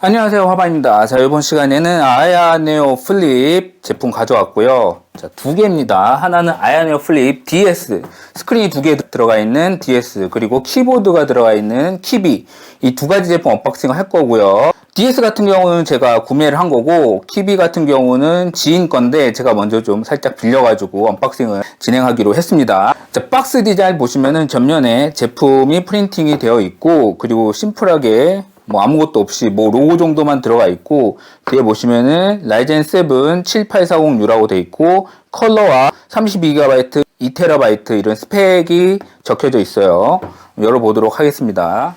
안녕하세요, 화바입니다. 자, 이번 시간에는 아야 네오 플립 제품 가져왔고요. 자, 두 개입니다. 하나는 아야 네오 플립 DS, 스크린이 두 개 들어가 있는 DS, 그리고 키보드가 들어가 있는 키비, 이 두 가지 제품 언박싱을 할 거고요. DS 같은 경우는 제가 구매를 한 거고, 키비 같은 경우는 지인 건데 제가 먼저 좀 살짝 빌려가지고 언박싱을 진행하기로 했습니다. 자, 박스 디자인 보시면은 전면에 제품이 프린팅이 되어 있고, 그리고 심플하게 뭐 아무것도 없이 뭐 로고 정도만 들어가 있고, 뒤에 보시면은 라이젠 7 7840U라고 돼 있고, 컬러와 32GB, 2TB 이런 스펙이 적혀져 있어요. 열어보도록 하겠습니다.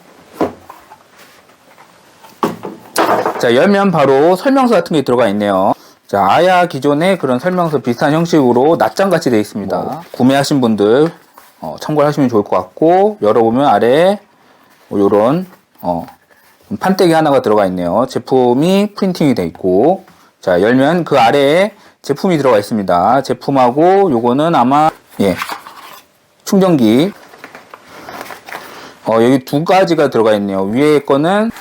자, 열면 바로 설명서 같은 게 들어가 있네요. 자, 아야 기존의 그런 설명서 비슷한 형식으로 낱장같이 되어 있습니다. 구매하신 분들 참고를 하시면 좋을 것 같고, 열어보면 아래에 요런 판때기 하나가 들어가 있네요. 제품이 프린팅이 되어 있고, 자, 열면 그 아래에 제품이 들어가 있습니다. 제품하고 요거는 아마 충전기, 여기 두 가지가 들어가 있네요. 위에 거는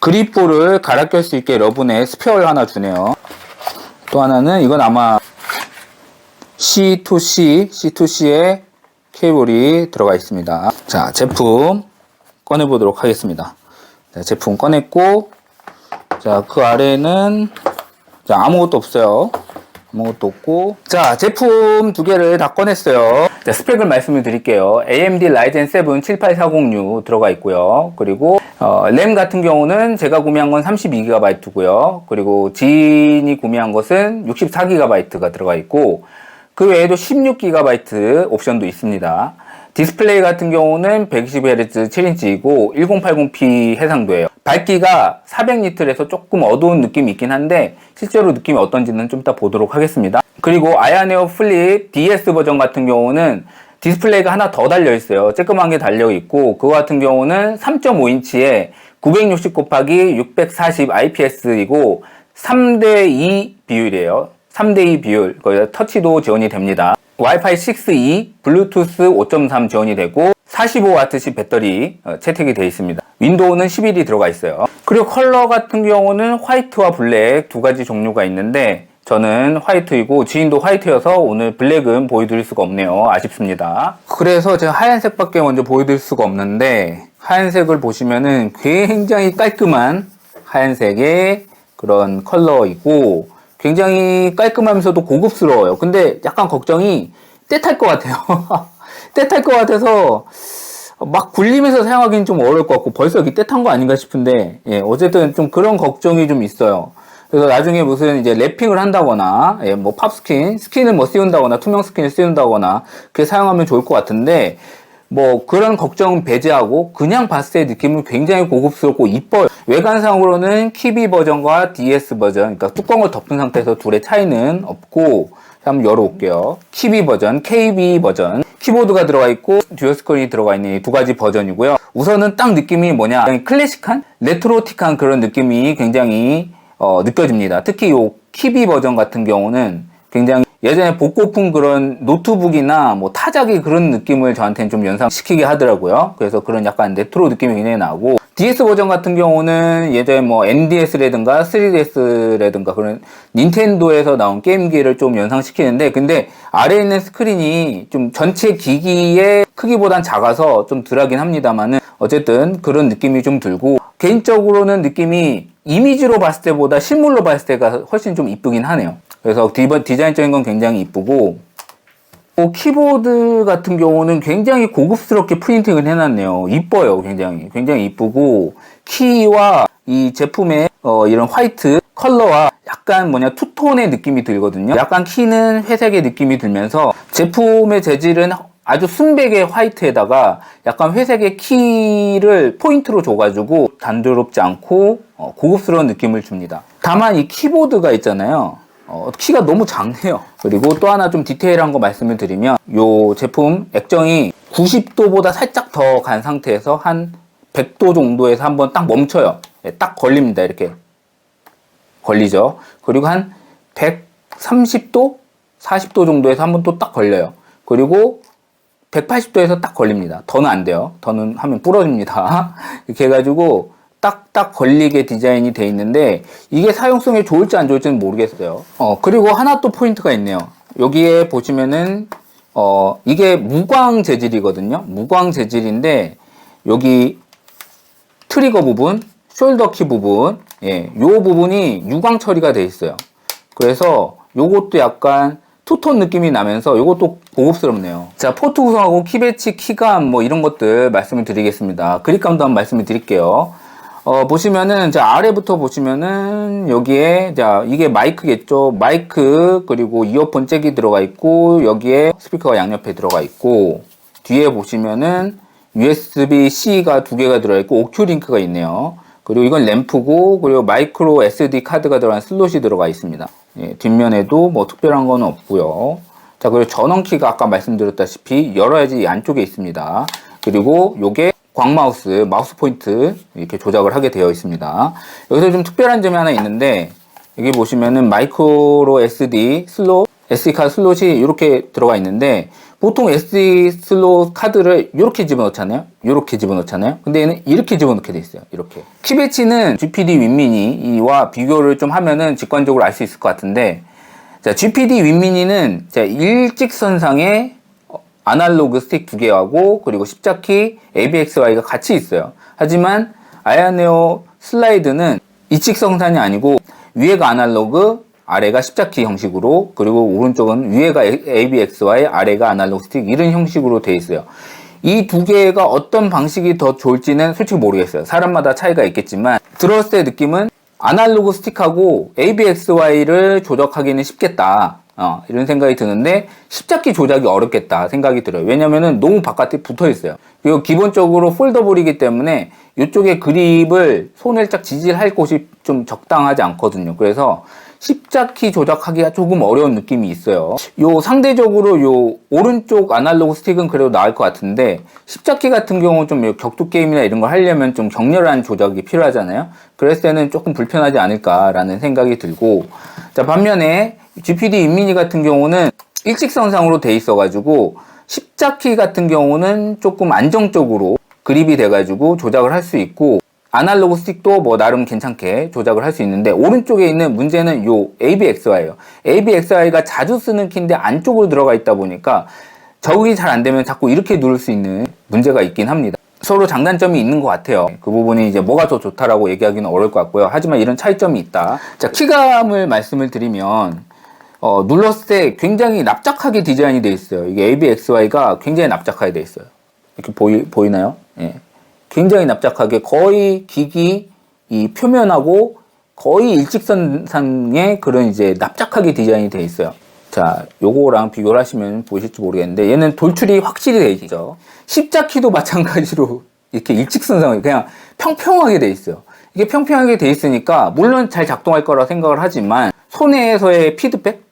그립볼을 갈아 낄 수 있게 러브넷 스페어를 하나 주네요. 또 하나는 이건 아마 C2C의 케이블이 들어가 있습니다. 자, 제품 꺼내보도록 하겠습니다. 자, 제품 꺼냈고, 자, 그 아래는 자, 아무것도 없어요. 아무것도 없고, 자, 제품 두 개를 다 꺼냈어요. 자, 스펙을 말씀을 드릴게요. AMD Ryzen 7 7840U 들어가 있고요. 그리고 램 같은 경우는 제가 구매한 건 32GB고요. 그리고 지인이 구매한 것은 64GB가 들어가 있고, 그 외에도 16GB 옵션도 있습니다. 디스플레이 같은 경우는 120Hz 7인치이고 1080p 해상도예요. 밝기가 400니트에서 조금 어두운 느낌이 있긴 한데 실제로 느낌이 어떤지는 좀 이따 보도록 하겠습니다. 그리고 아야 네오 플립 DS 버전 같은 경우는 디스플레이가 하나 더 달려 있어요. 쬐끄만 게 달려 있고, 그거 같은 경우는 3.5인치에 960 곱하기 640 IPS이고 3:2 비율이에요. 3:2 비율. 거기다 터치도 지원이 됩니다. 와이파이 6E, 블루투스 5.3 지원이 되고 45W씩 배터리 채택이 되어 있습니다. 윈도우는 11이 들어가 있어요. 그리고 컬러 같은 경우는 화이트와 블랙 두 가지 종류가 있는데 저는 화이트이고 지인도 화이트여서 오늘 블랙은 보여드릴 수가 없네요. 아쉽습니다. 그래서 제가 하얀색밖에 먼저 보여드릴 수가 없는데, 하얀색을 보시면은 굉장히 깔끔한 하얀색의 그런 컬러이고 굉장히 깔끔하면서도 고급스러워요. 근데 약간 걱정이 때탈 것 같아요. 때탈 것 같아서 막 굴리면서 사용하기는 좀 어려울 것 같고, 벌써 여기 때탄 거 아닌가 싶은데, 어쨌든 좀 그런 걱정이 좀 있어요. 그래서 나중에 무슨 이제 랩핑을 한다거나, 뭐 스킨을 뭐 씌운다거나, 투명 스킨을 씌운다거나, 그렇게 사용하면 좋을 것 같은데, 뭐 그런 걱정은 배제하고 그냥 봤을 때 느낌은 굉장히 고급스럽고 이뻐요. 외관상으로는 키비 버전과 DS 버전, 그러니까 뚜껑을 덮은 상태에서 둘의 차이는 없고, 한번 열어볼게요. 키비 버전, KB 버전, 키보드가 들어가 있고 듀얼 스크린이 들어가 있는 이 두 가지 버전이고요. 우선은 딱 느낌이 뭐냐, 클래식한, 레트로틱한 그런 느낌이 굉장히 느껴집니다. 특히 이 키비 버전 같은 경우는 굉장히 예전에 복고풍 그런 노트북이나 뭐 타자기 그런 느낌을 저한테는 좀 연상시키게 하더라고요. 그래서 그런 약간 레트로 느낌이 굉장히 나고, DS 버전 같은 경우는 예전에 뭐 NDS라든가 3DS라든가 그런 닌텐도에서 나온 게임기를 좀 연상시키는데, 근데 아래에 있는 스크린이 좀 전체 기기의 크기보단 작아서 좀 덜하긴 합니다만은 어쨌든 그런 느낌이 좀 들고, 개인적으로는 느낌이 이미지로 봤을 때보다 실물로 봤을 때가 훨씬 좀 이쁘긴 하네요. 그래서 디자인적인 건 굉장히 이쁘고, 키보드 같은 경우는 굉장히 고급스럽게 프린팅을 해놨네요. 이뻐요. 굉장히 이쁘고, 키와 이 제품의 이런 화이트 컬러와 약간 투톤의 느낌이 들거든요. 약간 키는 회색의 느낌이 들면서 제품의 재질은 아주 순백의 화이트에다가 약간 회색의 키를 포인트로 줘가지고 단조롭지 않고 고급스러운 느낌을 줍니다. 다만 이 키보드가 있잖아요. 키가 너무 작네요. 그리고 또 하나 좀 디테일한 거 말씀을 드리면, 요 제품 액정이 90도보다 살짝 더 간 상태에서 한 100도 정도에서 한번 딱 멈춰요. 딱 걸립니다. 이렇게 걸리죠. 그리고 한 130도, 40도 정도에서 한번 또 딱 걸려요. 그리고 180도에서 딱 걸립니다. 더는 안 돼요. 더는 하면 부러집니다. 이렇게 해가지고 딱딱 걸리게 디자인이 돼 있는데 이게 사용성이 좋을지 안 좋을지는 모르겠어요. 그리고 하나 또 포인트가 있네요. 여기에 보시면은 이게 무광 재질이거든요. 무광 재질인데 여기 트리거 부분, 숄더 키 부분, 요 부분이 유광 처리가 돼 있어요. 그래서 요것도 약간 투톤 느낌이 나면서 요것도 고급스럽네요. 자, 포트 구성하고 키 배치, 키감 뭐 이런 것들 말씀을 드리겠습니다. 그립감도 한번 말씀을 드릴게요. 보시면은, 자, 아래부터 보시면은, 여기에, 자, 이게 마이크겠죠? 마이크, 그리고 이어폰 잭이 들어가 있고, 여기에 스피커가 양옆에 들어가 있고, 뒤에 보시면은, USB-C가 두 개가 들어있고, 오큐링크가 있네요. 그리고 이건 램프고, 그리고 마이크로 SD 카드가 들어간 슬롯이 들어가 있습니다. 뒷면에도 뭐 특별한 건 없고요. 자, 그리고 전원키가 아까 말씀드렸다시피 열어야지 이 안쪽에 있습니다. 그리고 요게 광마우스, 마우스 포인트 이렇게 조작을 하게 되어 있습니다. 여기서 좀 특별한 점이 하나 있는데 여기 보시면은 마이크로 SD 슬롯, SD 카드 슬롯이 이렇게 들어가 있는데 보통 SD 슬롯 카드를 이렇게 집어넣잖아요. 이렇게 집어넣잖아요. 근데 얘는 이렇게 집어넣게 돼 있어요. 이렇게. 키 배치는 GPD 윈미니와 비교를 좀 하면은 직관적으로 알 수 있을 것 같은데 자, GPD 윈미니는 일직선상에 아날로그 스틱 두 개하고 그리고 십자키 ABXY가 같이 있어요. 하지만 아야네오 슬라이드는 이직선상이 아니고 위에가 아날로그, 아래가 십자키 형식으로 그리고 오른쪽은 위에가 ABXY, 아래가 아날로그 스틱 이런 형식으로 되어 있어요. 이 두 개가 어떤 방식이 더 좋을지는 솔직히 모르겠어요. 사람마다 차이가 있겠지만 들었을 때 느낌은 아날로그 스틱하고 ABXY를 조작하기는 쉽겠다. 이런 생각이 드는데 십자키 조작이 어렵겠다 생각이 들어요. 왜냐면은 너무 바깥에 붙어 있어요. 그리고 기본적으로 폴더블이기 때문에 이쪽에 그립을 손을 쫙 지질할 곳이 좀 적당하지 않거든요. 그래서 십자키 조작하기가 조금 어려운 느낌이 있어요. 요 상대적으로 요 오른쪽 아날로그 스틱은 그래도 나을 것 같은데 십자키 같은 경우 좀 격투 게임이나 이런 걸 하려면 좀 격렬한 조작이 필요하잖아요. 그랬을 때는 조금 불편하지 않을까라는 생각이 들고 자, 반면에 GPD 윈미니 같은 경우는 일직선상으로 돼 있어가지고 십자키 같은 경우는 조금 안정적으로 그립이 돼가지고 조작을 할 수 있고 아날로그 스틱도 뭐 나름 괜찮게 조작을 할 수 있는데 오른쪽에 있는 문제는 요 ABXY예요. ABXY가 자주 쓰는 키인데 안쪽으로 들어가 있다 보니까 적응이 잘 안 되면 자꾸 이렇게 누를 수 있는 문제가 있긴 합니다. 서로 장단점이 있는 것 같아요. 그 부분이 이제 뭐가 더 좋다라고 얘기하기는 어려울 것 같고요. 하지만 이런 차이점이 있다. 자, 키감을 말씀을 드리면 눌렀을 때 굉장히 납작하게 디자인이 되어 있어요. 이게 ABXY가 굉장히 납작하게 되어 있어요. 이렇게 보이나요? 예. 굉장히 납작하게 거의 기기 이 표면하고 거의 일직선상의 그런 이제 납작하게 디자인이 되어 있어요. 자, 요거랑 비교를 하시면 보이실지 모르겠는데 얘는 돌출이 확실히 되어 있죠. 십자키도 마찬가지로 이렇게 일직선상에 그냥 평평하게 되어 있어요. 이게 평평하게 되어 있으니까 물론 잘 작동할 거라 생각을 하지만 손에서의 피드백,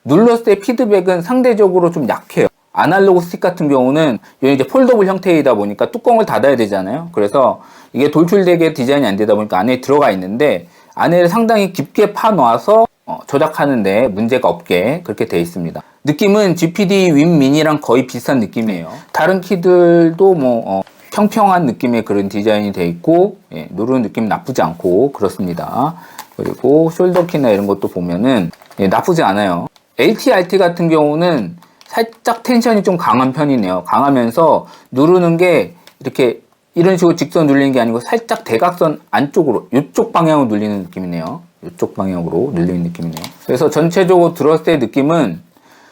눌렀을 때 피드백은 상대적으로 좀 약해요. 아날로그 스틱 같은 경우는 이제 폴더블 형태이다 보니까 뚜껑을 닫아야 되잖아요. 그래서 이게 돌출되게 디자인이 안 되다 보니까 안에 들어가 있는데 안에를 상당히 깊게 파놓아서 조작하는데 문제가 없게 그렇게 되어 있습니다. 느낌은 GPD 윈미니랑 거의 비슷한 느낌이에요. 다른 키들도 뭐 평평한 느낌의 그런 디자인이 되어 있고 누르는 느낌 나쁘지 않고 그렇습니다. 그리고 숄더 키나 이런 것도 보면은 나쁘지 않아요. AT-RT 같은 경우는 살짝 텐션이 좀 강한 편이네요. 강하면서 누르는 게 이렇게 이런 식으로 직선 눌리는 게 아니고 살짝 대각선 안쪽으로 이쪽 방향으로 눌리는 느낌이네요. 이쪽 방향으로 눌리는 느낌이네요. 그래서 전체적으로 들었을 때 느낌은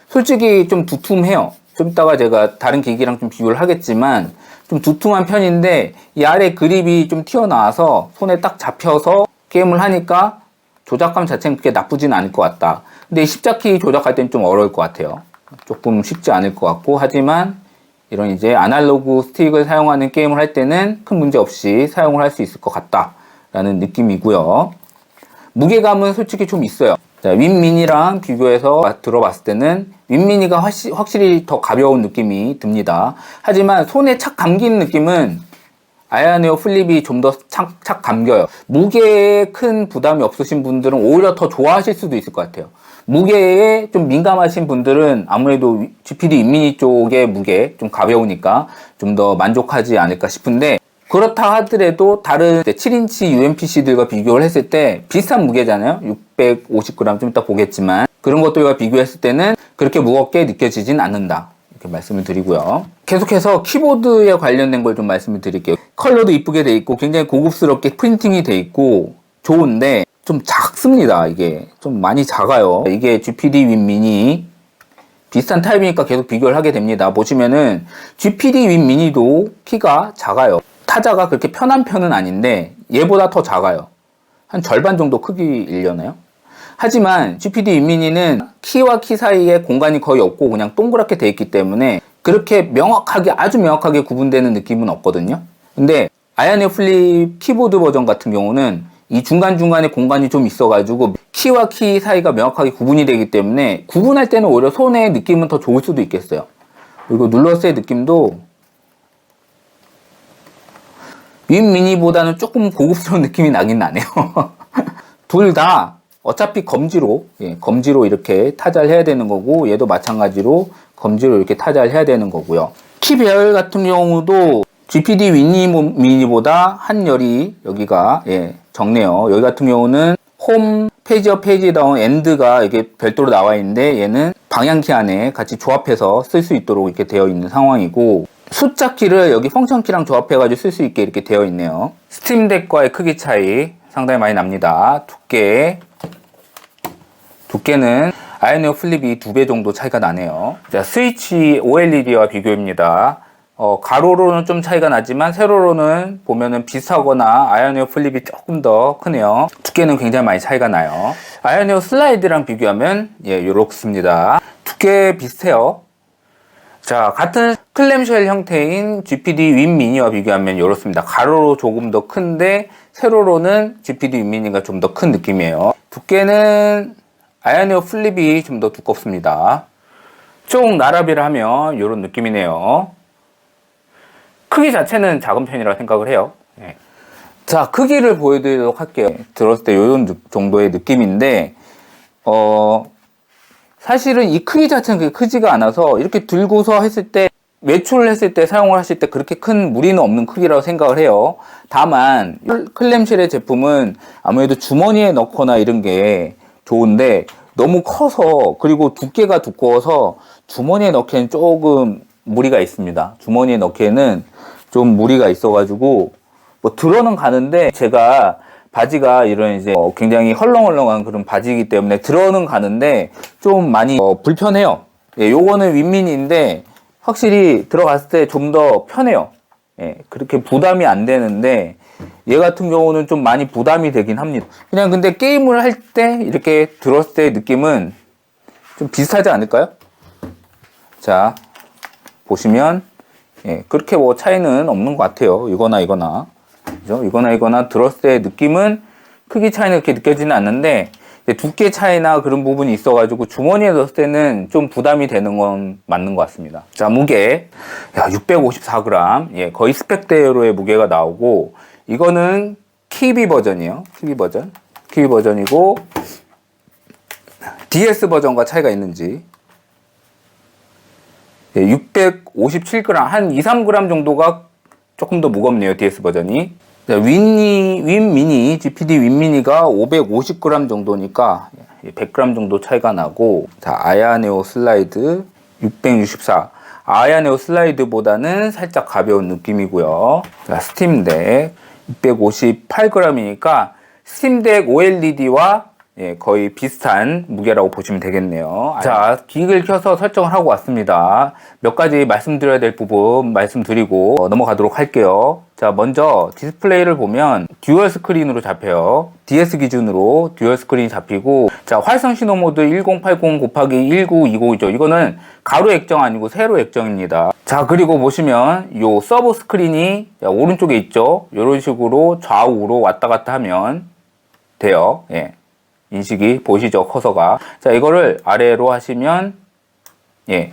솔직히 좀 두툼해요. 좀 이따가 제가 다른 기기랑 좀 비교를 하겠지만 좀 두툼한 편인데 이 아래 그립이 좀 튀어나와서 손에 딱 잡혀서 게임을 하니까 조작감 자체는 그렇게 나쁘진 않을 것 같다. 근데 십자키 조작할 때는 좀 어려울 것 같아요. 조금 쉽지 않을 것 같고 하지만 이런 이제 아날로그 스틱을 사용하는 게임을 할 때는 큰 문제 없이 사용을 할 수 있을 것 같다라는 느낌이고요. 무게감은 솔직히 좀 있어요. 자, 윈미니랑 비교해서 들어봤을 때는 윈미니가 확실히 더 가벼운 느낌이 듭니다. 하지만 손에 착 감기는 느낌은 아야네오 플립이 좀 더 착 감겨요. 무게에 큰 부담이 없으신 분들은 오히려 더 좋아하실 수도 있을 것 같아요. 무게에 좀 민감하신 분들은 아무래도 GPD 윈미니 쪽의 무게 좀 가벼우니까 좀 더 만족하지 않을까 싶은데 그렇다 하더라도 다른 7인치 UMPC들과 비교를 했을 때 비슷한 무게잖아요. 650g 좀 이따 보겠지만 그런 것들과 비교했을 때는 그렇게 무겁게 느껴지진 않는다. 이렇게 말씀을 드리고요. 계속해서 키보드에 관련된 걸 좀 말씀을 드릴게요. 컬러도 이쁘게 돼 있고 굉장히 고급스럽게 프린팅이 돼 있고 좋은데 좀 작습니다. 이게 좀 많이 작아요. 이게 GPD 윈 미니 비슷한 타입이니까 계속 비교를 하게 됩니다. 보시면은 GPD 윈 미니도 키가 작아요. 타자가 그렇게 편한 편은 아닌데 얘보다 더 작아요. 한 절반 정도 크기이려나요? 하지만 GPD 윈 미니는 키와 키 사이에 공간이 거의 없고 그냥 동그랗게 돼 있기 때문에 그렇게 명확하게 아주 명확하게 구분되는 느낌은 없거든요. 근데 아야네오 플립 키보드 버전 같은 경우는 이 중간중간에 공간이 좀 있어가지고 키와 키 사이가 명확하게 구분이 되기 때문에 구분할 때는 오히려 손의 느낌은 더 좋을 수도 있겠어요. 그리고 눌렀을 때 느낌도 윈 미니보다는 조금 고급스러운 느낌이 나긴 나네요. 둘 다 어차피 검지로 이렇게 타자를 해야 되는 거고 얘도 마찬가지로 검지로 이렇게 타자를 해야 되는 거고요. 키 배열 같은 경우도 GPD 윈 미니보다 한 열이 여기가 적네요. 여기 같은 경우는 홈 페이지업 페이지 다운 엔드가 이게 별도로 나와 있는데 얘는 방향키 안에 같이 조합해서 쓸 수 있도록 이렇게 되어 있는 상황이고 숫자 키를 여기 펑션 키랑 조합해가지고 쓸 수 있게 이렇게 되어 있네요. 스팀덱과의 크기 차이 상당히 많이 납니다. 두께는 아야네오 플립이 2배 정도 차이가 나네요. 자, 스위치 OLED와 비교입니다. 가로로는 좀 차이가 나지만 세로로는 보면은 비슷하거나 아야네오 플립이 조금 더 크네요. 두께는 굉장히 많이 차이가 나요. 아야네오 슬라이드랑 비교하면 요렇습니다. 두께 비슷해요. 자, 같은 클램쉘 형태인 GPD 윈 미니와 비교하면 이렇습니다. 가로로 조금 더 큰데 세로로는 GPD 윈 미니가 좀 더 큰 느낌이에요. 두께는 아야네오 플립이 좀 더 두껍습니다. 총 나라비를 하면 이런 느낌이네요. 크기 자체는 작은 편이라고 생각을 해요. 자, 크기를 보여드리도록 할게요. 들었을 때 이런 정도의 느낌인데 사실은 이 크기 자체는 그렇게 크지가 않아서 이렇게 들고서 했을 때 외출을 했을 때 사용을 하실 때 그렇게 큰 무리는 없는 크기라고 생각을 해요. 다만 클램쉘의 제품은 아무래도 주머니에 넣거나 이런 게 좋은데 너무 커서 그리고 두께가 두꺼워서 주머니에 넣기에는 조금 무리가 있습니다. 주머니에 넣기에는 좀 무리가 있어가지고 뭐 들어는 가는데 제가 바지가 이런 이제 굉장히 헐렁헐렁한 그런 바지이기 때문에 들어는 가는데 좀 많이 불편해요. 요거는 윈미니인데 확실히 들어갔을 때 좀 더 편해요. 그렇게 부담이 안 되는데 얘 같은 경우는 좀 많이 부담이 되긴 합니다. 그냥 근데 게임을 할 때 이렇게 들었을 때 느낌은 좀 비슷하지 않을까요? 자, 보시면 그렇게 뭐 차이는 없는 것 같아요. 이거나 그죠? 이거나 들었을 때 느낌은 크기 차이는 그렇게 느껴지는 않는데 두께 차이나 그런 부분이 있어가지고 주머니에 넣었을 때는 좀 부담이 되는 건 맞는 것 같습니다. 자, 무게 654g 거의 스펙대로의 무게가 나오고 이거는 키비 버전이에요. 키비 버전이고 DS 버전과 차이가 있는지 657g 한 2, 3g 정도가 조금 더 무겁네요. DS 버전이. 윈 미니, GPD 윈 미니가 550g 정도니까 100g 정도 차이가 나고, 자, 아야네오 슬라이드 664. 아야네오 슬라이드보다는 살짝 가벼운 느낌이고요. 자, 스팀덱 658g이니까 스팀덱 OLED와 거의 비슷한 무게라고 보시면 되겠네요. 자, 기기를 켜서 설정을 하고 왔습니다. 몇 가지 말씀드려야 될 부분 말씀드리고 넘어가도록 할게요. 자, 먼저 디스플레이를 보면 듀얼 스크린으로 잡혀요. DS 기준으로 듀얼 스크린이 잡히고, 자, 활성 신호 모드 1080 곱하기 1920이죠. 이거는 가로 액정 아니고 세로 액정입니다. 자, 그리고 보시면 요 서브 스크린이 오른쪽에 있죠. 이런 식으로 좌우로 왔다 갔다 하면 돼요. 인식이 보이시죠? 커서가. 자, 이거를 아래로 하시면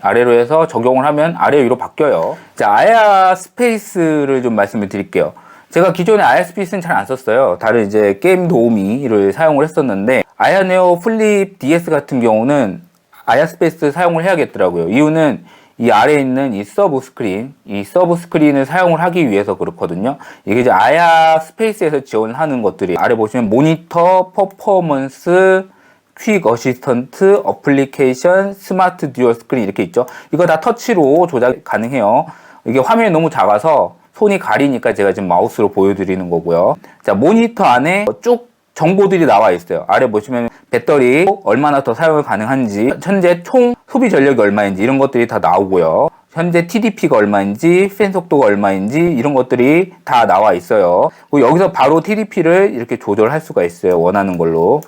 아래로 해서 적용을 하면 아래 위로 바뀌어요. 자, 아야 스페이스를 좀 말씀을 드릴게요. 제가 기존에 아야 스페이스는 잘 안 썼어요. 다른 이제 게임 도우미를 사용을 했었는데 아야네오 플립 DS 같은 경우는 아야 스페이스 사용을 해야겠더라고요. 이유는 이 아래에 있는 이 서브 스크린을 사용을 하기 위해서 그렇거든요. 이게 이제 아야 스페이스에서 지원하는 것들이 아래 보시면 모니터, 퍼포먼스, 퀵 어시스턴트, 어플리케이션, 스마트 듀얼 스크린 이렇게 있죠. 이거 다 터치로 조작 가능해요. 이게 화면이 너무 작아서 손이 가리니까 제가 지금 마우스로 보여드리는 거고요. 자, 모니터 안에 쭉 정보들이 나와 있어요. 아래 보시면 배터리 얼마나 더 사용이 가능한지, 현재 총 소비 전력이 얼마인지 이런 것들이 다 나오고요. 현재 TDP가 얼마인지, 팬 속도가 얼마인지 이런 것들이 다 나와 있어요. 그리고 여기서 바로 TDP를 이렇게 조절할 수가 있어요. 원하는 걸로.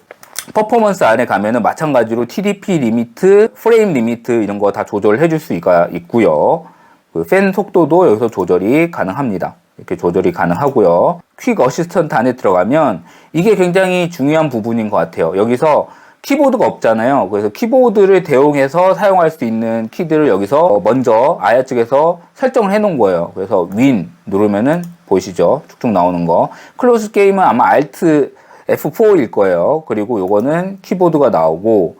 퍼포먼스 안에 가면은 마찬가지로 TDP 리미트, 프레임 리미트 이런 거 다 조절해 줄 수가 있고요. 그 팬 속도도 여기서 조절이 가능합니다. 이렇게 조절이 가능하고요. 퀵 어시스턴트 안에 들어가면 이게 굉장히 중요한 부분인 것 같아요. 여기서 키보드가 없잖아요. 그래서 키보드를 대용해서 사용할 수 있는 키들을 여기서 먼저 아야 쪽에서 설정을 해 놓은 거예요. 그래서 윈 누르면은 보이시죠? 쭉쭉 나오는 거. 클로즈 게임은 아마 Alt F4일 거예요. 그리고 요거는 키보드가 나오고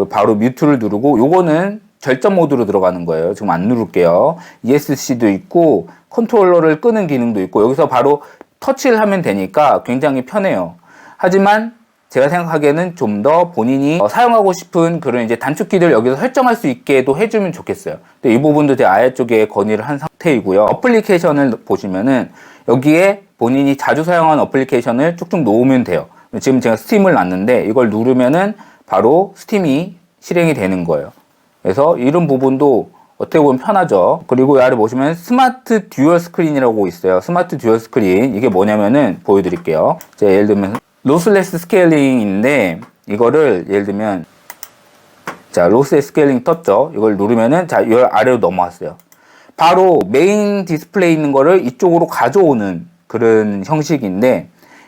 바로 뮤트를 누르고 요거는 절전 모드로 들어가는 거예요. 지금 안 누를게요. ESC도 있고 컨트롤러를 끄는 기능도 있고 여기서 바로 터치를 하면 되니까 굉장히 편해요. 하지만 제가 생각하기에는 좀 더 본인이 사용하고 싶은 그런 이제 단축키들 여기서 설정할 수 있게도 해주면 좋겠어요. 근데 이 부분도 제 아야 쪽에 건의를 한 상태이고요. 어플리케이션을 보시면은 여기에 본인이 자주 사용하는 어플리케이션을 쭉쭉 놓으면 돼요. 지금 제가 스팀을 놨는데 이걸 누르면은 바로 스팀이 실행이 되는 거예요. 그래서 이런 부분도 어떻게 보면 편하죠. 그리고 아래 보시면 스마트 듀얼 스크린이라고 있어요. 스마트 듀얼 스크린 이게 뭐냐면은 보여드릴게요. 제가 예를 들면 로스레스 스케일링인데 이거를 예를 들면 자 로스레스 스케일링 떴죠. 이걸 누르면은 자 이 아래로 넘어왔어요. 바로 메인 디스플레이 있는 거를 이쪽으로 가져오는 그런 형식인데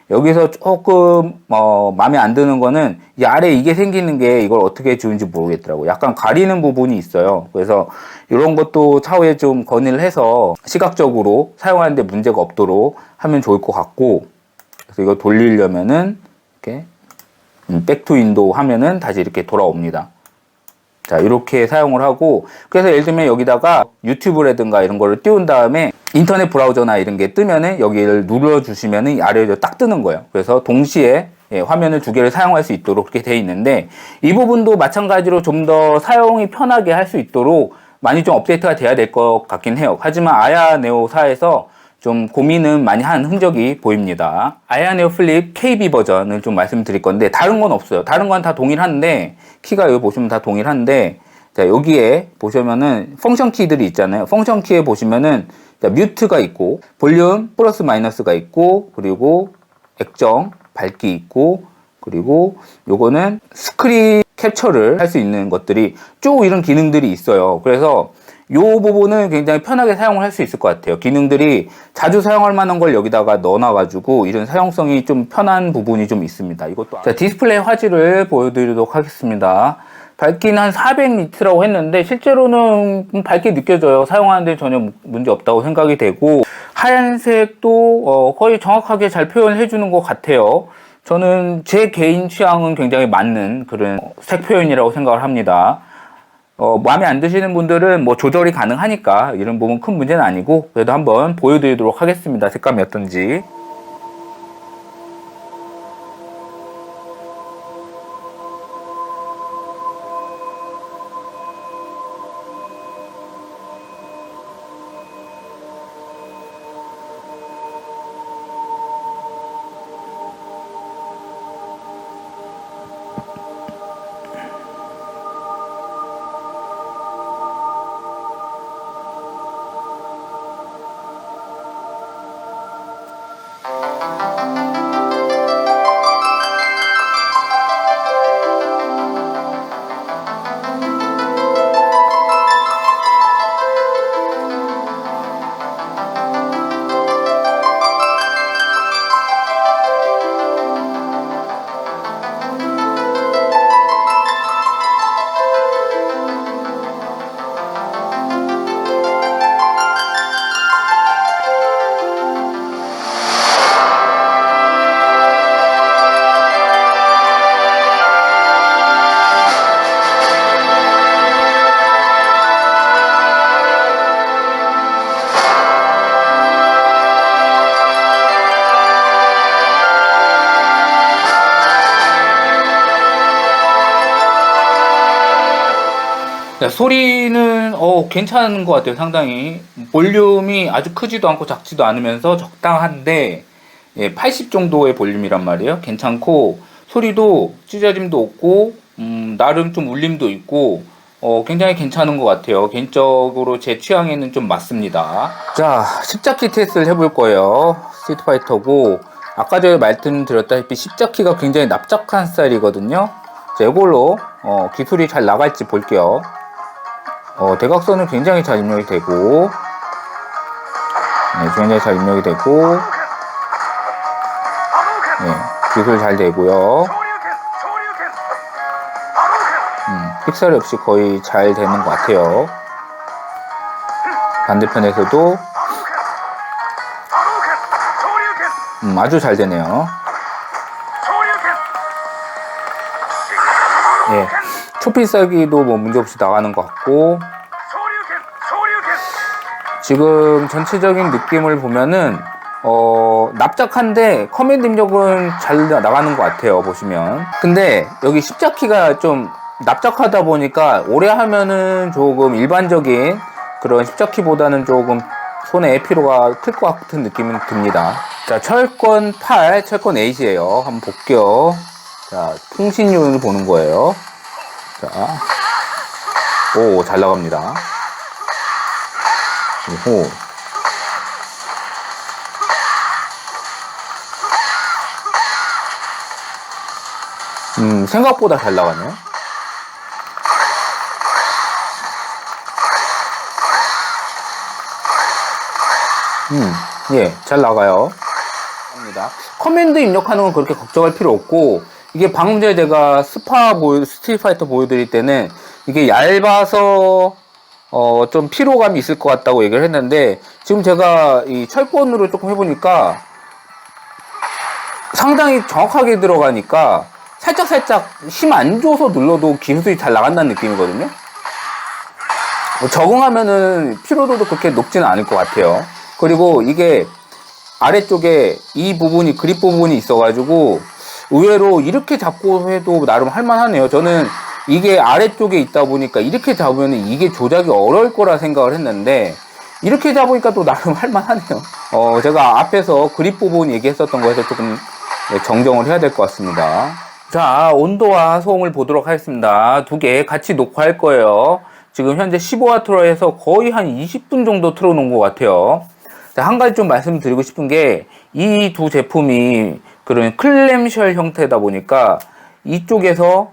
여기서 조금 마음에 안 드는 거는 이 아래 이게 생기는 게 이걸 어떻게 주는지 모르겠더라고요. 약간 가리는 부분이 있어요. 그래서 이런 것도 차후에 좀 건의를 해서 시각적으로 사용하는데 문제가 없도록 하면 좋을 것 같고 그래서 이거 돌리려면은 이렇게 백투 윈도우 하면은 다시 이렇게 돌아옵니다. 자, 이렇게 사용을 하고, 그래서 예를 들면 여기다가 유튜브라든가 이런 거를 띄운 다음에 인터넷 브라우저나 이런 게 뜨면은 여기를 눌러주시면은 아래로 딱 뜨는 거예요. 그래서 동시에 화면을 두 개를 사용할 수 있도록 그렇게 돼 있는데 이 부분도 마찬가지로 좀 더 사용이 편하게 할 수 있도록 많이 좀 업데이트가 돼야 될 것 같긴 해요. 하지만 아야 네오사에서 좀 고민은 많이 한 흔적이 보입니다. 아야 네오 플립 KB 버전을 좀 말씀드릴 건데 다른 건 없어요. 다른 건 다 동일한데 키가 여기 보시면 다 동일한데 자 여기에 보시면은 펑션 키들이 있잖아요. 펑션 키에 보시면은 자, 뮤트가 있고 볼륨 플러스 마이너스가 있고 그리고 액정 밝기 있고 그리고 요거는 스크린 캡처를 할 수 있는 것들이 쭉 이런 기능들이 있어요. 그래서 요 부분은 굉장히 편하게 사용을 할 수 있을 것 같아요. 기능들이 자주 사용할 만한 걸 여기다가 넣어놔가지고 이런 사용성이 좀 편한 부분이 좀 있습니다. 이것도 자 디스플레이 화질을 보여드리도록 하겠습니다. 밝기는 한 400니트라고 했는데 실제로는 밝게 느껴져요. 사용하는데 전혀 문제 없다고 생각이 되고 하얀색도 거의 정확하게 잘 표현해 주는 것 같아요. 저는 제 개인 취향은 굉장히 맞는 그런 색 표현이라고 생각을 합니다. 마음에 안 드시는 분들은 뭐 조절이 가능하니까 이런 부분 큰 문제는 아니고 그래도 한번 보여드리도록 하겠습니다. 색감이 어떤지. 네, 소리는 괜찮은 것 같아요. 상당히 볼륨이 아주 크지도 않고 작지도 않으면서 적당한데 80 정도의 볼륨이란 말이에요. 괜찮고 소리도 찢어짐도 없고 나름 좀 울림도 있고 굉장히 괜찮은 것 같아요. 개인적으로 제 취향에는 좀 맞습니다. 자, 십자키 테스트를 해볼 거예요. 스트리트 파이터고 아까 전에 말씀드렸다시피 십자키가 굉장히 납작한 스타일이거든요. 자, 이걸로 기술이 잘 나갈지 볼게요. 대각선은 굉장히 잘 입력이 되고, 네, 굉장히 잘 입력이 되고, 네, 기술 잘 되고요. 픽셀 없이 거의 잘 되는 것 같아요. 반대편에서도 아주 잘 되네요. 예, 초필살기도 뭐 문제없이 나가는 것 같고, 지금 전체적인 느낌을 보면은 납작한데 커맨드 입력은 잘 나가는 것 같아요. 보시면. 근데 여기 십자키가 좀 납작하다 보니까 오래 하면은 조금 일반적인 그런 십자키보다는 조금 손에 피로가 클 것 같은 느낌은 듭니다. 자, 철권 8, 철권 8이에요. 한번 볼게요. 자, 통신율을 보는 거예요. 자, 오, 잘 나갑니다. 오. 생각보다 잘 나가네요. 예, 잘 나가요. 커맨드 입력하는 건 그렇게 걱정할 필요 없고, 이게 방금 전에 제가 스트리트 파이터 보여드릴 때는 이게 얇아서 좀 피로감이 있을 것 같다고 얘기를 했는데, 지금 제가 이 철권으로 조금 해보니까 상당히 정확하게 들어가니까 살짝 힘 안 줘서 눌러도 기술이 잘 나간다는 느낌이거든요. 적응하면은 피로도도 그렇게 높지는 않을 것 같아요. 그리고 이게 아래쪽에 이 부분이 그립 부분이 있어가지고 의외로 이렇게 잡고 해도 나름 할만하네요. 저는 이게 아래쪽에 있다 보니까 이렇게 잡으면 이게 조작이 어려울 거라 생각을 했는데 이렇게 잡으니까 또 나름 할만하네요. 제가 앞에서 그립 부분 얘기했었던 거에서 조금 정정을 해야 될 것 같습니다. 자, 온도와 소음을 보도록 하겠습니다. 두 개 같이 녹화할 거예요. 지금 현재 15W로 해서 거의 한 20분 정도 틀어놓은 것 같아요. 자, 한 가지 좀 말씀드리고 싶은 게 이 두 제품이 그런 클램쉘 형태다 보니까 이쪽에서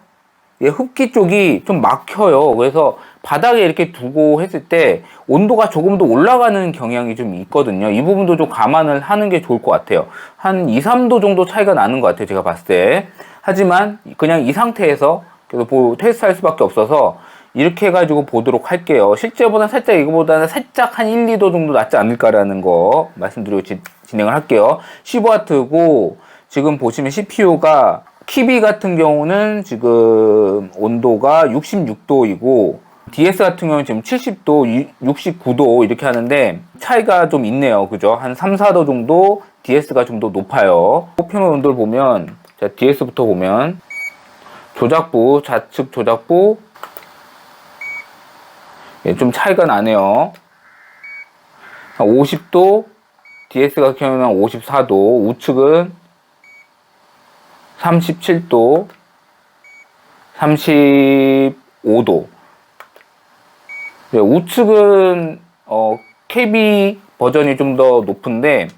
흡기 쪽이 좀 막혀요. 그래서 바닥에 이렇게 두고 했을 때 온도가 조금 더 올라가는 경향이 좀 있거든요. 이 부분도 좀 감안을 하는 게 좋을 것 같아요. 한 2, 3도 정도 차이가 나는 것 같아요. 제가 봤을 때. 하지만 그냥 이 상태에서 계속 테스트 할 수밖에 없어서 이렇게 해가지고 보도록 할게요. 실제보다는 살짝 이거보다는 살짝 한 1, 2도 정도 낫지 않을까라는 거 말씀드리고 진행을 할게요. 15W고 지금 보시면 CPU가 키비 같은 경우는 지금 온도가 66도이고 DS 같은 경우는 지금 70도, 69도 이렇게 하는데 차이가 좀 있네요. 그죠? 한 3, 4도 정도 DS가 좀 더 높아요. 표면 온도를 보면 자, DS부터 보면 조작부, 좌측 조작부 좀 차이가 나네요. 50도, DS 같은 경우는 54도, 우측은 37도, 35도. 우측은 KB 버전이 좀 더 높은데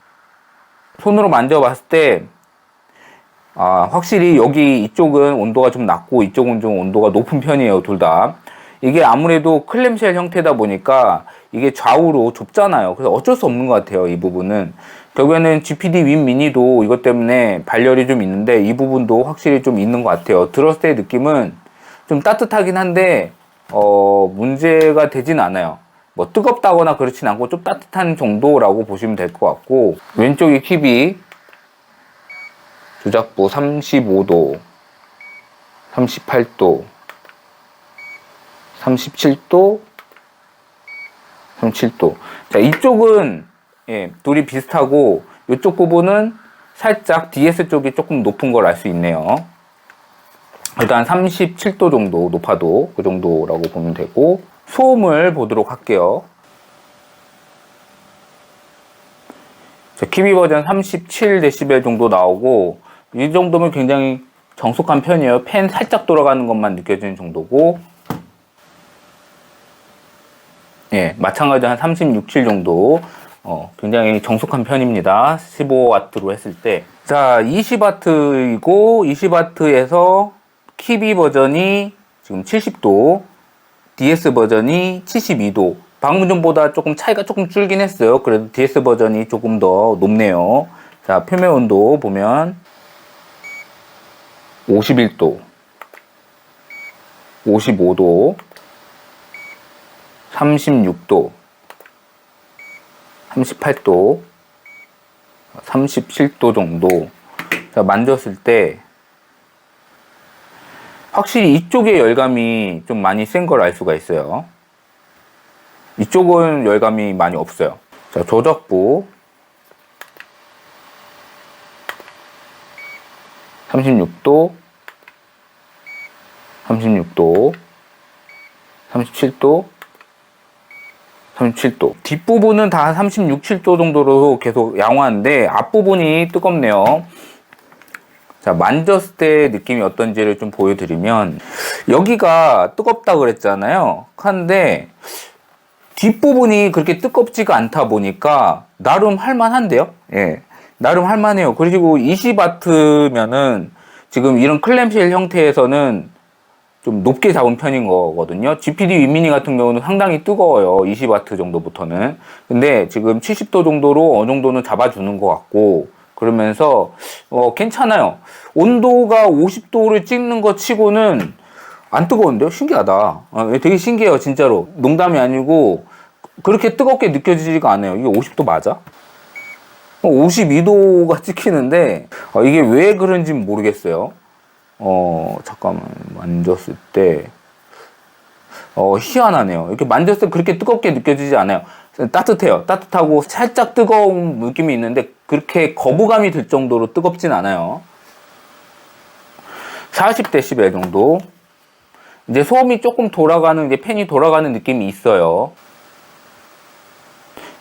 손으로 만져봤을 때 확실히 여기 이쪽은 온도가 좀 낮고 이쪽은 좀 온도가 높은 편이에요. 둘 다. 이게 아무래도 클램쉘 형태다 보니까 이게 좌우로 좁잖아요. 그래서 어쩔 수 없는 것 같아요. 이 부분은. 결국에는 GPD 윈 미니도 이것 때문에 발열이 좀 있는데 이 부분도 확실히 좀 있는 것 같아요. 들었을 때 느낌은 좀 따뜻하긴 한데 문제가 되진 않아요. 뭐 뜨겁다거나 그렇진 않고 좀 따뜻한 정도라고 보시면 될 것 같고 왼쪽이 키비 조작부 35도 38도 37도 37도. 자, 이쪽은 둘이 비슷하고 이쪽 부분은 살짝 DS 쪽이 조금 높은 걸 알 수 있네요. 일단 37도 정도, 높아도 그 정도라고 보면 되고, 소음을 보도록 할게요. 자, 키비 버전 37dB 정도 나오고, 이 정도면 굉장히 정숙한 편이에요. 팬 살짝 돌아가는 것만 느껴지는 정도고, 예, 마찬가지로 한 36, 7 정도, 굉장히 정숙한 편입니다. 15W로 했을 때. 자, 20W이고, 20W에서 키비 버전이 지금 70도, DS 버전이 72도. 방금 전보다 조금 차이가 조금 줄긴 했어요. 그래도 DS 버전이 조금 더 높네요. 자, 표면 온도 보면 51도, 55도, 36도, 38도, 37도 정도. 자, 만졌을 때 확실히 이쪽의 열감이 좀 많이 센 걸 알 수가 있어요. 이쪽은 열감이 많이 없어요. 자, 조작부 36도, 36도, 37도, 37도. 뒷부분은 다 36, 7도 정도로 계속 양호한데 앞부분이 뜨겁네요. 자, 만졌을 때 느낌이 어떤지를 좀 보여드리면, 여기가 뜨겁다 그랬잖아요. 한데 뒷부분이 그렇게 뜨겁지가 않다 보니까 나름 할만한데요. 예, 나름 할만해요. 그리고 20W면은 지금 이런 클램쉘 형태에서는 좀 높게 잡은 편인 거거든요. GPD 윈미니 같은 경우는 상당히 뜨거워요. 20W 정도부터는. 근데 지금 70도 정도로 어느 정도는 잡아주는 것 같고, 그러면서 괜찮아요. 온도가 50도를 찍는 것 치고는 안 뜨거운데요? 신기하다. 되게 신기해요, 진짜로. 농담이 아니고 그렇게 뜨겁게 느껴지지가 않아요. 이게 50도 맞아? 52도가 찍히는데 이게 왜 그런지 모르겠어요. 잠깐만, 만졌을 때 희한하네요. 이렇게 만졌을 때 그렇게 뜨겁게 느껴지지 않아요. 따뜻해요. 따뜻하고 살짝 뜨거운 느낌이 있는데 그렇게 거부감이 들 정도로 뜨겁진 않아요. 40dB 정도. 이제 소음이 조금 돌아가는, 이제 팬이 돌아가는 느낌이 있어요.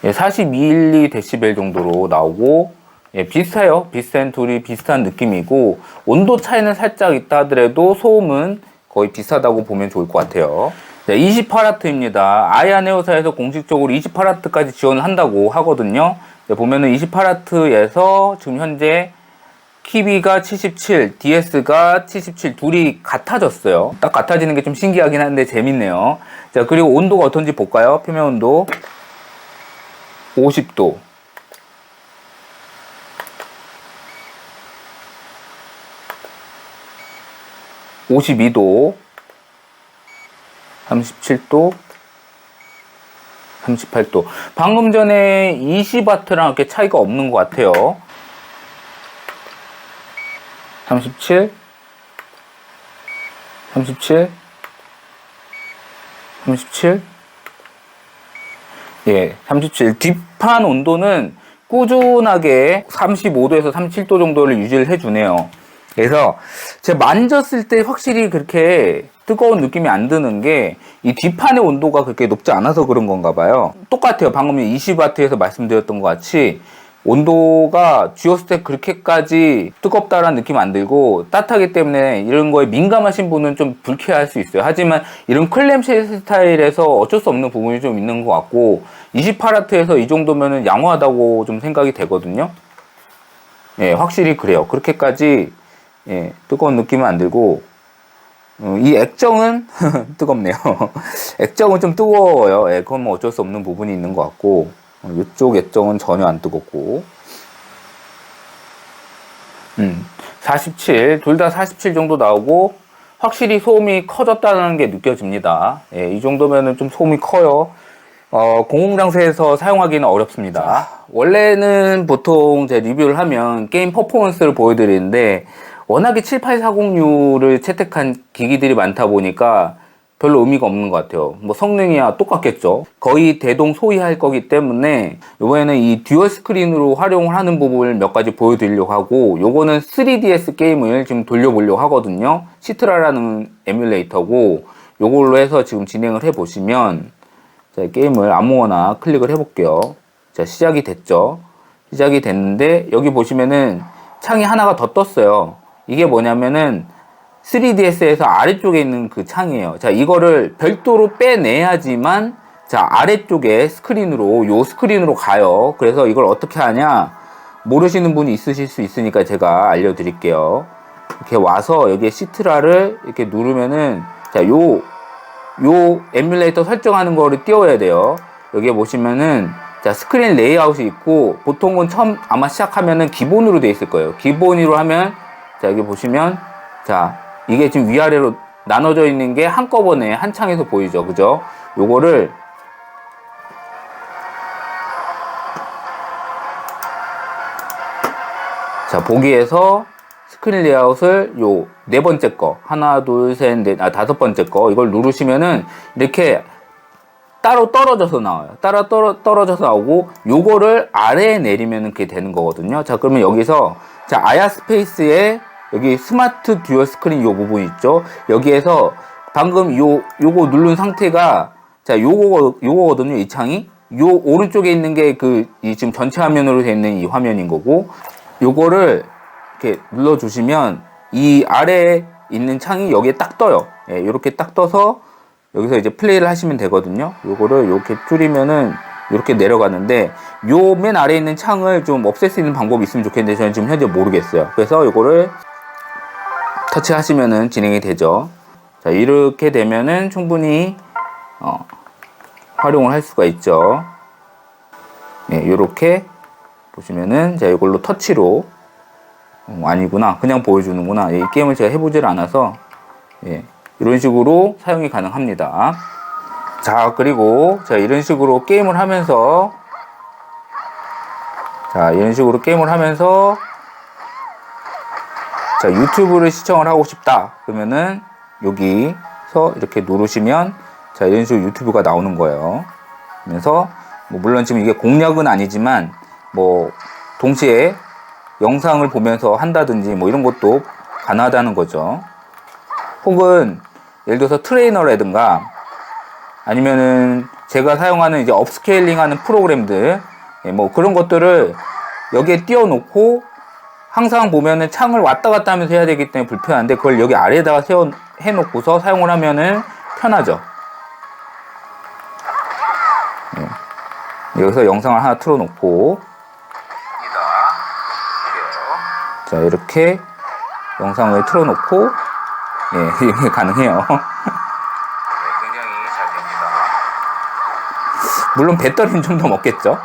42.12dB 정도로 나오고, 비슷해요. 비슷한, 둘이 비슷한 느낌이고, 온도 차이는 살짝 있다 하더라도 소음은 거의 비슷하다고 보면 좋을 것 같아요. 28W입니다. 아이안 헤어사에서 공식적으로 28W까지 지원을 한다고 하거든요. 보면은 28W에서 지금 현재 키비가 77, DS가 77, 둘이 같아졌어요. 딱 같아지는 게 좀 신기하긴 한데 재밌네요. 자, 그리고 온도가 어떤지 볼까요? 표면 온도 50도, 52도, 37도, 38도. 방금 전에 20W랑 이렇게 차이가 없는 것 같아요. 37, 37, 37, 예, 37. 뒷판 온도는 꾸준하게 35도에서 37도 정도를 유지를 해주네요. 그래서 제가 만졌을 때 확실히 그렇게 뜨거운 느낌이 안 드는 게 이 뒷판의 온도가 그렇게 높지 않아서 그런 건가 봐요. 똑같아요. 방금 20W에서 말씀드렸던 것 같이 온도가 쥐었을 때 그렇게까지 뜨겁다라는 느낌 안 들고 따뜻하기 때문에 이런 거에 민감하신 분은 좀 불쾌할 수 있어요. 하지만 이런 클램쉘 스타일에서 어쩔 수 없는 부분이 좀 있는 것 같고 28W에서 이 정도면은 양호하다고 좀 생각이 되거든요. 예, 확실히 그래요. 그렇게까지 뜨거운 느낌은 안 들고 이 액정은 뜨겁네요. 액정은 좀 뜨거워요. 그건 뭐 어쩔 수 없는 부분이 있는 것 같고 이쪽 액정은 전혀 안 뜨겁고 47, 둘 다 47 정도 나오고 확실히 소음이 커졌다는 게 느껴집니다. 이 정도면은 좀 소음이 커요. 공공장소에서 사용하기는 어렵습니다. 원래는 보통 제 리뷰를 하면 게임 퍼포먼스를 보여드리는데 워낙에 78406를 채택한 기기들이 많다 보니까 별로 의미가 없는 것 같아요. 뭐 성능이야 똑같겠죠. 거의 대동소이할 거기 때문에 이번에는 이 듀얼 스크린으로 활용을 하는 부분을 몇 가지 보여드리려고 하고, 요거는 3DS 게임을 지금 돌려보려고 하거든요. 시트라라는 에뮬레이터고, 요걸로 해서 지금 진행을 해보시면, 자, 게임을 아무거나 클릭을 해볼게요. 자, 시작이 됐죠. 시작이 됐는데 여기 보시면은 창이 하나가 더 떴어요. 이게 뭐냐면은 3DS에서 아래쪽에 있는 그 창이에요. 자, 이거를 별도로 빼내야지만, 자, 아래쪽에 스크린으로, 요 스크린으로 가요. 그래서 이걸 어떻게 하냐, 모르시는 분이 있으실 수 있으니까 제가 알려드릴게요. 이렇게 와서 여기에 시트라를 이렇게 누르면은, 자, 요 에뮬레이터 설정하는 거를 띄워야 돼요. 여기에 보시면은, 자, 스크린 레이아웃이 있고, 보통은 처음 아마 시작하면은 기본으로 돼 있을 거예요. 기본으로 하면, 자, 여기 보시면, 자, 이게 지금 위아래로 나눠져 있는 게 한꺼번에 한 창에서 보이죠. 그죠? 요거를 자, 보기에서 스크린 레이아웃을 요 네 번째 거, 하나, 둘, 셋, 넷, 다섯 번째 거, 이걸 누르시면은 이렇게 따로 떨어져서 나와요. 떨어져서 나오고, 요거를 아래에 내리면 그게 되는 거거든요. 자, 그러면 여기서, 자, 아야 스페이스에 여기 스마트 듀얼 스크린 요 부분 있죠? 여기에서 방금 요거 누른 상태가, 자, 요거거든요, 이 창이. 요 오른쪽에 있는 게 이 지금 전체 화면으로 되어 있는 이 화면인 거고, 요거를 이렇게 눌러주시면 이 아래에 있는 창이 여기에 딱 떠요. 예, 요렇게 딱 떠서 여기서 이제 플레이를 하시면 되거든요. 요거를 이렇게 줄이면은 이렇게 내려가는데, 요 맨 아래에 있는 창을 좀 없앨 수 있는 방법이 있으면 좋겠는데 저는 지금 현재 모르겠어요. 그래서 요거를 터치하시면은 진행이 되죠. 자, 이렇게 되면은 충분히 활용을 할 수가 있죠. 네, 요렇게 보시면은, 자, 이걸로 터치로, 아니구나, 그냥 보여주는구나. 이 게임을 제가 해보질 않아서, 예, 이런 식으로 사용이 가능합니다. 자, 그리고 자, 이런 식으로 게임을 하면서, 자, 자, 유튜브를 시청을 하고 싶다 그러면은 여기서 이렇게 누르시면, 자, 이런 식으로 유튜브가 나오는 거예요. 그래서 뭐 물론 지금 이게 공략은 아니지만 뭐 동시에 영상을 보면서 한다든지 뭐 이런 것도 가능하다는 거죠. 혹은 예를 들어서 트레이너라든가 아니면은 제가 사용하는 이제 업스케일링 하는 프로그램들, 예, 뭐 그런 것들을 여기에 띄워놓고 항상 보면은 창을 왔다 갔다 하면서 해야 되기 때문에 불편한데, 그걸 여기 아래에다가 해놓고서 사용을 하면은 편하죠. 예. 여기서 영상을 하나 틀어놓고, 자, 이렇게 영상을 틀어놓고, 예, 이게 가능해요. 네, 굉장히 잘 됩니다. 물론 배터리는 좀 더 먹겠죠.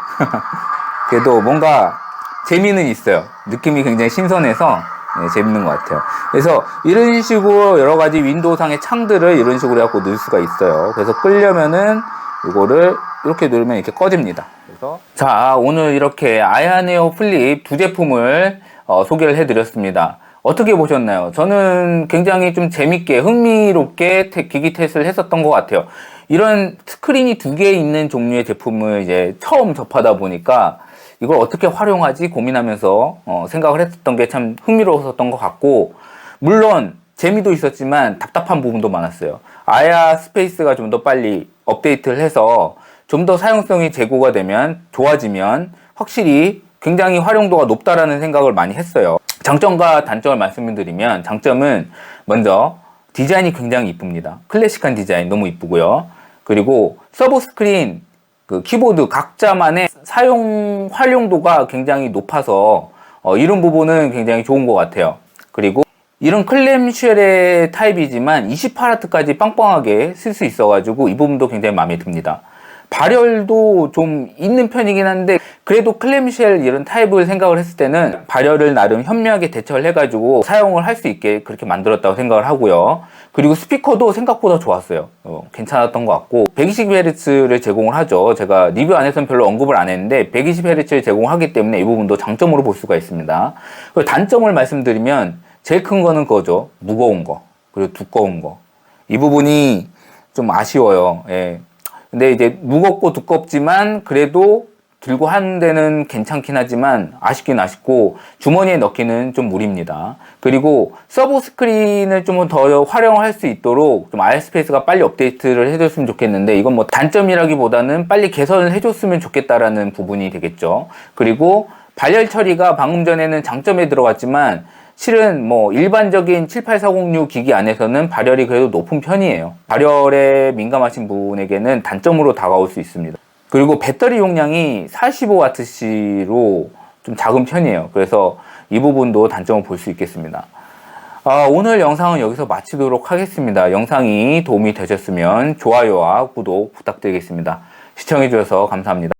그래도 뭔가 재미는 있어요. 느낌이 굉장히 신선해서, 네, 재밌는 것 같아요. 그래서 이런 식으로 여러 가지 윈도우상의 창들을 이런 식으로 해갖고 넣을 수가 있어요. 그래서 끄려면은 이거를 이렇게 누르면 이렇게 꺼집니다. 그래서 자, 오늘 이렇게 아야네오 플립 두 제품을 소개를 해드렸습니다. 어떻게 보셨나요? 저는 굉장히 좀 재밌게 흥미롭게 기기 테스트를 했었던 것 같아요. 이런 스크린이 두 개 있는 종류의 제품을 이제 처음 접하다 보니까 이걸 어떻게 활용하지 고민하면서 생각을 했었던 게 참 흥미로웠었던 것 같고, 물론 재미도 있었지만 답답한 부분도 많았어요. 아야 스페이스가 좀 더 빨리 업데이트를 해서 좀 더 사용성이 제고가 되면, 좋아지면 확실히 굉장히 활용도가 높다라는 생각을 많이 했어요. 장점과 단점을 말씀드리면, 장점은 먼저 디자인이 굉장히 이쁩니다. 클래식한 디자인 너무 이쁘고요. 그리고 서브 스크린 그 키보드 각자만의 사용 활용도가 굉장히 높아서 이런 부분은 굉장히 좋은 것 같아요. 그리고 이런 클램쉘의 타입이지만 28W까지 빵빵하게 쓸 수 있어가지고 이 부분도 굉장히 마음에 듭니다. 발열도 좀 있는 편이긴 한데, 그래도 클램쉘 이런 타입을 생각을 했을 때는 발열을 나름 현명하게 대처를 해가지고 사용을 할 수 있게 그렇게 만들었다고 생각을 하고요. 그리고 스피커도 생각보다 좋았어요. 괜찮았던 것 같고, 120Hz를 제공을 하죠. 제가 리뷰 안에서는 별로 언급을 안 했는데 120Hz를 제공하기 때문에 이 부분도 장점으로 볼 수가 있습니다. 그리고 단점을 말씀드리면 제일 큰 거는 그거죠. 무거운 거, 그리고 두꺼운 거. 이 부분이 좀 아쉬워요. 예. 근데 이제 무겁고 두껍지만 그래도 들고 하는 데는 괜찮긴 하지만 아쉽긴 아쉽고 주머니에 넣기는 좀 무리입니다. 그리고 서브 스크린을 좀 더 활용할 수 있도록 좀 아이스페이스가 빨리 업데이트를 해줬으면 좋겠는데 이건 뭐 단점이라기보다는 빨리 개선을 해줬으면 좋겠다라는 부분이 되겠죠. 그리고 발열 처리가 방금 전에는 장점에 들어갔지만 실은 뭐 일반적인 78406 기기 안에서는 발열이 그래도 높은 편이에요. 발열에 민감하신 분에게는 단점으로 다가올 수 있습니다. 그리고 배터리 용량이 45W로 좀 작은 편이에요. 그래서 이 부분도 단점을 볼 수 있겠습니다. 오늘 영상은 여기서 마치도록 하겠습니다. 영상이 도움이 되셨으면 좋아요와 구독 부탁드리겠습니다. 시청해주셔서 감사합니다.